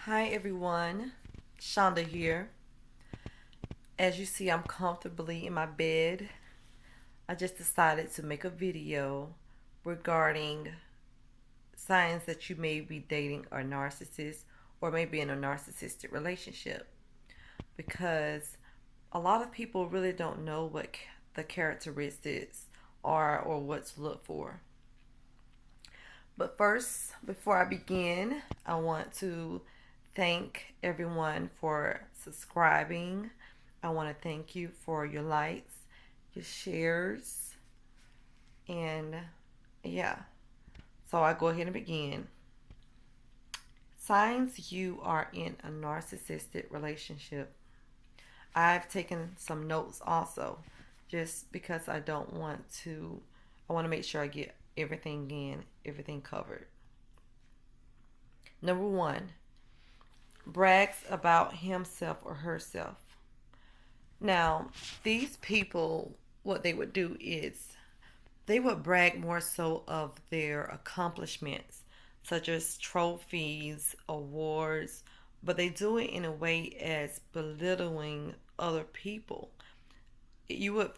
Hi everyone, Shonda here. As you see, I'm comfortably in my bed. I just decided to make a video regarding signs that you may be dating a narcissist or maybe in a narcissistic relationship because a lot of people really don't know what the characteristics are or what to look for. But first, before I begin, I want to thank everyone for subscribing. I want to thank you for your likes, your shares, and yeah. So I go ahead and begin. Signs you are in a narcissistic relationship. I've taken some notes also, just because I want to make sure I get everything in, everything covered. Number one, brags about himself or herself. Now, these people, what they would do is they would brag more so of their accomplishments, such as trophies, awards, but they do it in a way as belittling other people. You would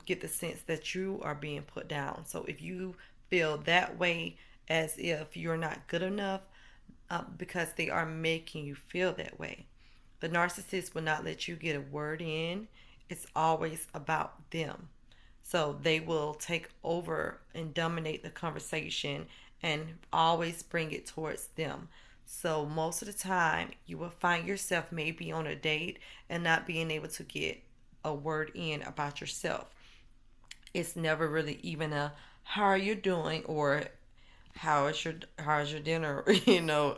get the sense that you are being put down. So if you feel that way, as if you're not good enough, because they are making you feel that way. The narcissist will not let you get a word in. It's always about them. So they will take over and dominate the conversation and always bring it towards them. So most of the time, you will find yourself maybe on a date and not being able to get a word in about yourself. It's never really even a how are you doing or how's your dinner,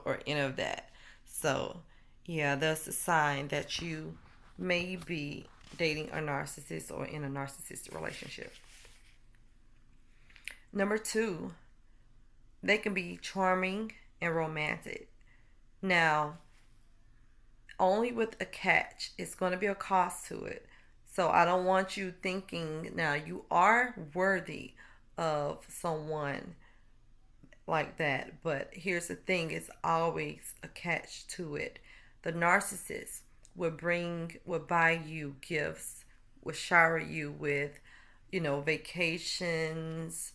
or any of that. So yeah, that's a sign that you may be dating a narcissist or in a narcissistic relationship. Number two, they can be charming and romantic. Now, only with a catch, it's going to be a cost to it. So I don't want you thinking now you are worthy of someone like that. But here's the thing, it's always a catch to it. The narcissist would buy you gifts, would shower you with, vacations,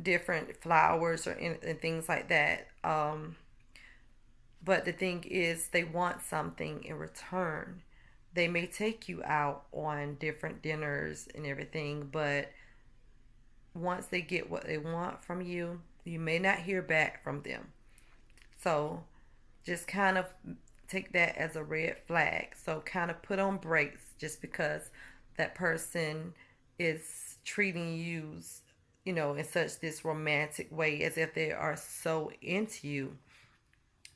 different flowers and things like that. But the thing is, they want something in return. They may take you out on different dinners and everything, but once they get what they want from you, you may not hear back from them. So just kind of take that as a red flag. So kind of put on brakes just because that person is treating you, in such this romantic way as if they are so into you.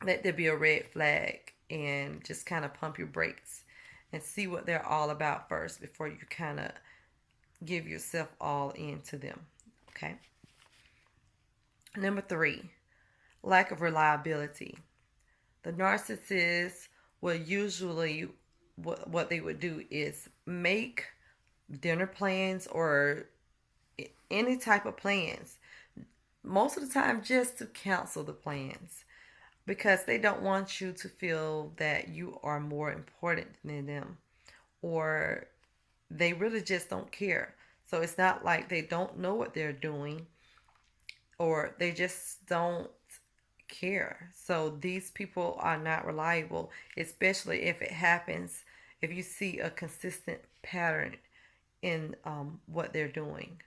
Let there be a red flag and just kind of pump your brakes and see what they're all about first before you kind of give yourself all into them. Okay. Number three, lack of reliability. The narcissist will usually, what they would do is make dinner plans or any type of plans, most of the time just to cancel the plans because they don't want you to feel that you are more important than them, or they really just don't care. So it's not like they don't know what they're doing or they just don't care. So these people are not reliable, especially if it happens, if you see a consistent pattern in what they're doing.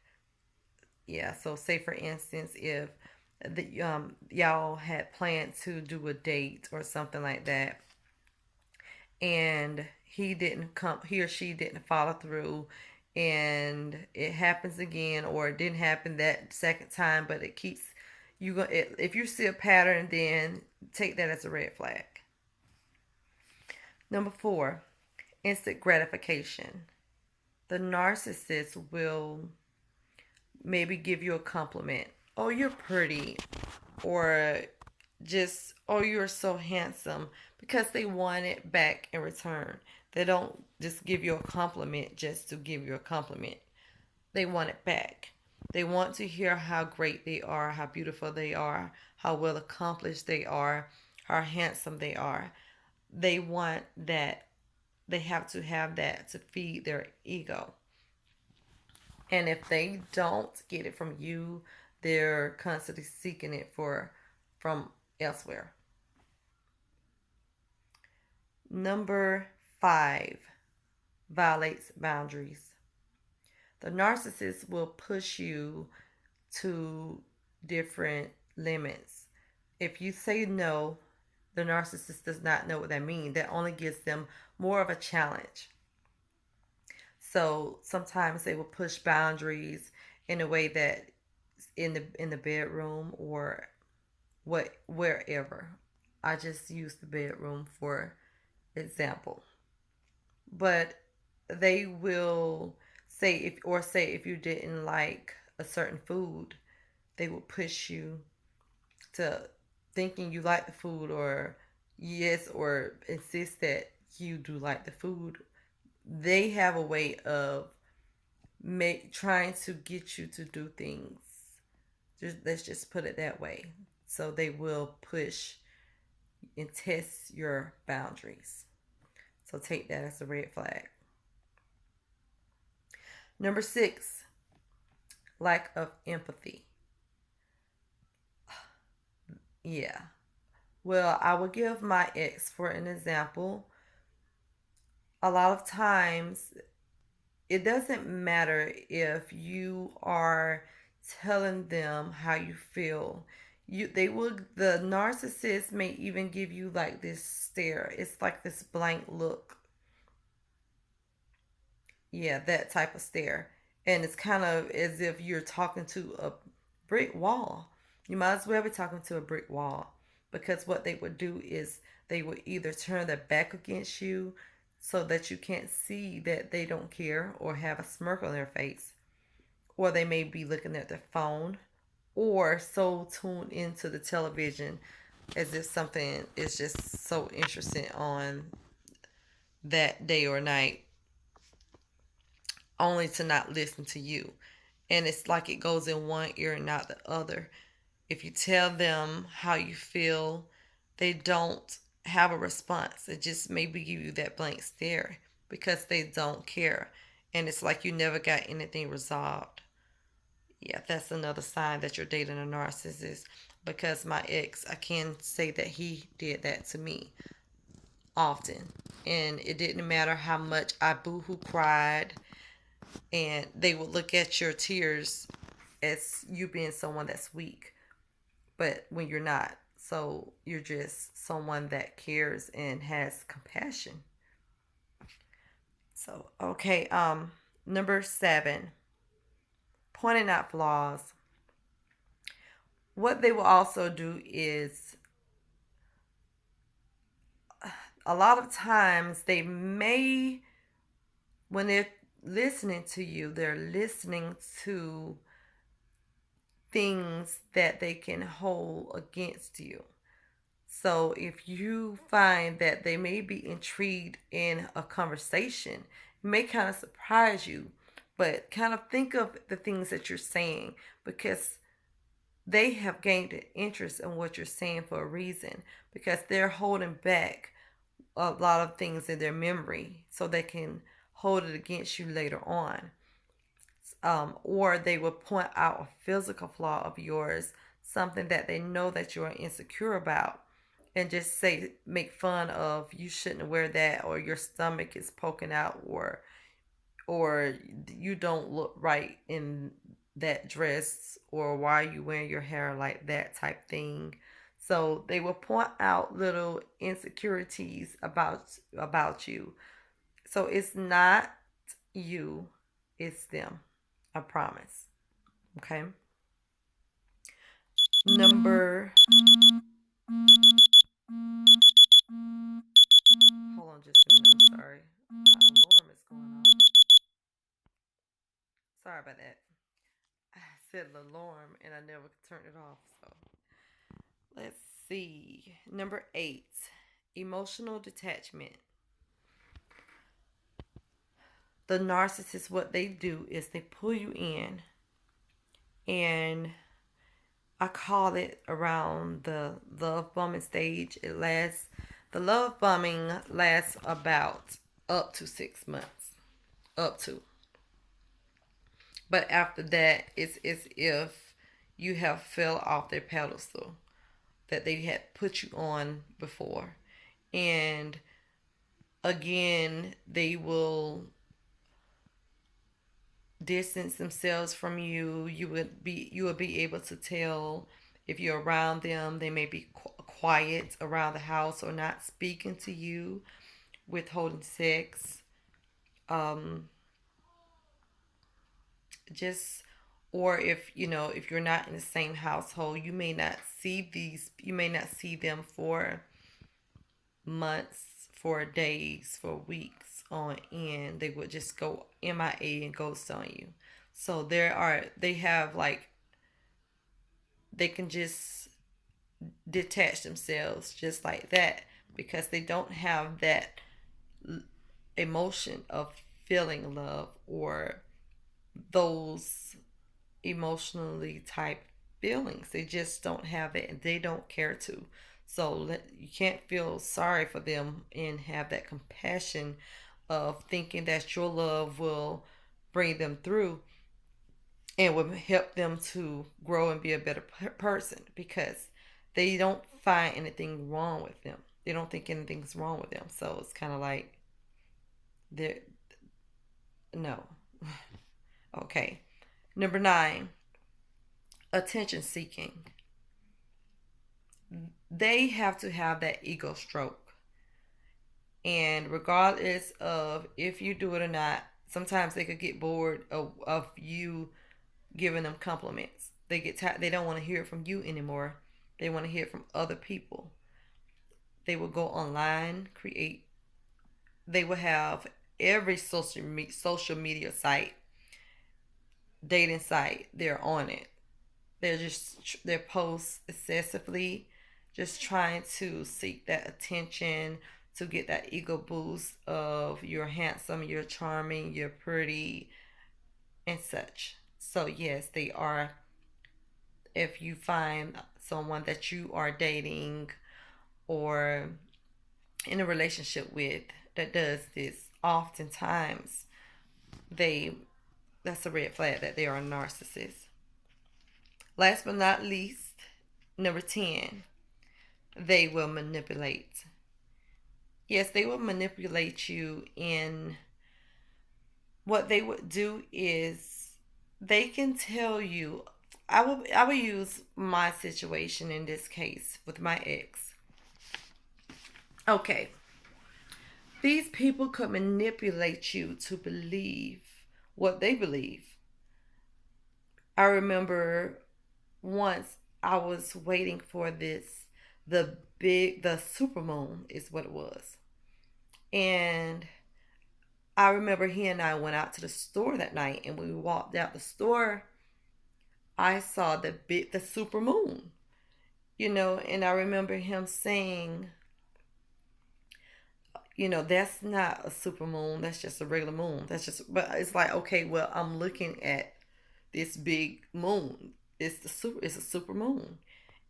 Yeah, so say for instance, if y'all had planned to do a date or something like that, and he or she didn't follow through, and it happens again, or it didn't happen that second time, but it keeps if you see a pattern, then take that as a red flag. Number four, instant gratification. The narcissist will maybe give you a compliment. Oh, you're pretty. Or just, oh, you're so handsome. Because they want it back in return. They don't just give you a compliment just to give you a compliment. They want it back. They want to hear how great they are, how beautiful they are, how well accomplished they are, how handsome they are. they want that, they have to have that to feed their ego. And if they don't get it from you, they're constantly seeking it from elsewhere. Number 5, violates boundaries. The narcissist will push you to different limits. If you say no, the narcissist does not know what that means. That only gives them more of a challenge. So sometimes they will push boundaries in a way that in the bedroom or wherever. I just use the bedroom for example. But they will say if you didn't like a certain food, they will push you to thinking you like the food, or yes, or insist that you do like the food. They have a way of trying to get you to do things. Let's just put it that way. So they will push and test your boundaries. So take that as a red flag. Number 6, lack of empathy. Yeah. Well, I will give my ex for an example. A lot of times, it doesn't matter if you are telling them how you feel. The narcissist may even give you like this stare. It's like this blank look. Yeah, that type of stare. And it's kind of as if you're talking to a brick wall. You might as well be talking to a brick wall, because what they would do is they would either turn their back against you so that you can't see that they don't care or have a smirk on their face, or they may be looking at their phone or so tuned into the television as if something is just so interesting on that day or night, only to not listen to you. And it's like it goes in one ear and not the other. If you tell them how you feel, they don't have a response. It just maybe give you that blank stare because they don't care. And it's like you never got anything resolved. Yeah, that's another sign that you're dating a narcissist, because my ex, I can say that he did that to me often. And it didn't matter how much I boohoo cried, and they would look at your tears as you being someone that's weak, but when you're not. So you're just someone that cares and has compassion. So okay, number 7, pointing out flaws. What they will also do is, a lot of times they may, when they're listening to you, they're listening to things that they can hold against you. So if you find that they may be intrigued in a conversation, it may kind of surprise you, but kind of think of the things that you're saying, because they have gained an interest in what you're saying for a reason, because they're holding back a lot of things in their memory so they can hold it against you later on. Or they will point out a physical flaw of yours, something that they know that you are insecure about, and just say, make fun of, you shouldn't wear that, or your stomach is poking out, or you don't look right in that dress, or why are you wearing your hair like that, type thing. So they will point out little insecurities about you. So it's not you, it's them. I promise. Okay. Number. Hold on just a minute. I'm sorry. My alarm is going off. Sorry about that. I set an alarm and I never turned it off. So let's see. Number 8, emotional detachment. The narcissist, what they do is they pull you in, and I call it around the love bombing stage. It lasts The love bombing lasts about up to 6 months. Up to. But after that, it's as if you have fell off their pedestal that they had put you on before. And again, they will distance themselves from you. You will be able to tell if you're around them. They may be quiet around the house or not speaking to you, withholding sex, um, just or if you're not in the same household, you may not see them for months, for days, for weeks on end. They would just go MIA and ghost on you. So they have like, they can just detach themselves just like that because they don't have that emotion of feeling love or those emotionally type feelings. They just don't have it and they don't care to. So you can't feel sorry for them and have that compassion of thinking that your love will bring them through and will help them to grow and be a better person, because they don't find anything wrong with them. They don't think anything's wrong with them. So it's kind of like they're no. Okay. Number 9, attention seeking. They have to have that ego stroke. And regardless of if you do it or not, sometimes they could get bored of you giving them compliments. They get tired. They don't want to hear it from you anymore. They want to hear it from other people. They will go online, they will have every social media site, dating site, they're on it. They're post excessively, just trying to seek that attention, to get that ego boost of you're handsome, you're charming, you're pretty, and such. So yes, they are. If you find someone that you are dating or in a relationship with that does this, oftentimes they that's a red flag that they are a narcissist. Last but not least, number 10, they will manipulate. Yes, they will manipulate you. In what they would do is they can tell you, I will use my situation in this case with my ex. Okay. These people could manipulate you to believe what they believe. I remember once I was waiting for the super moon is what it was. And I remember he and I went out to the store that night, and when we walked out the store, I saw the super moon. And I remember him saying, that's not a super moon, that's just a regular moon. But it's like, okay, well, I'm looking at this big moon. It's a super moon.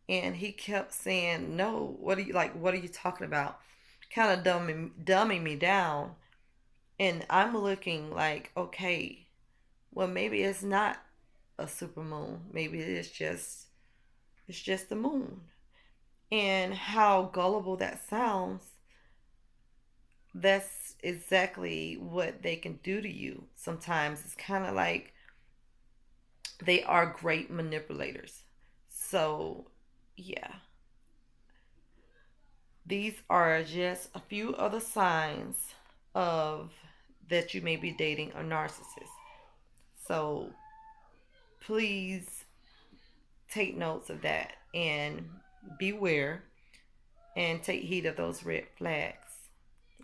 And he kept saying, no, what are you talking about? Kind of dumbing me down. And I'm looking like, okay, well, maybe it's not a super moon. Maybe it's just the moon. And how gullible that sounds, that's exactly what they can do to you. Sometimes it's kind of like they are great manipulators. So, yeah. These are just a few other signs of that you may be dating a narcissist. So, please take notes of that and beware and take heed of those red flags,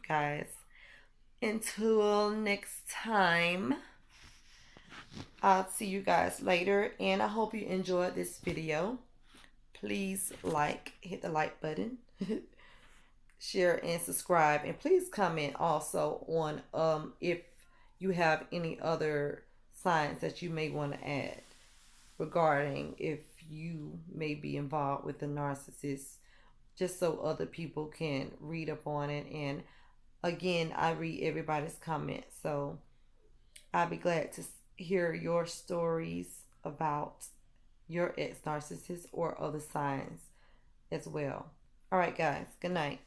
guys. Until next time, I'll see you guys later, and I hope you enjoyed this video. Please hit the like button, share and subscribe, and please comment also on if you have any other signs that you may want to add regarding if you may be involved with a narcissist just so other people can read up on it. And again, I read everybody's comments, so I'd be glad to hear your stories about your ex narcissist or other signs as well. All right, guys, good night.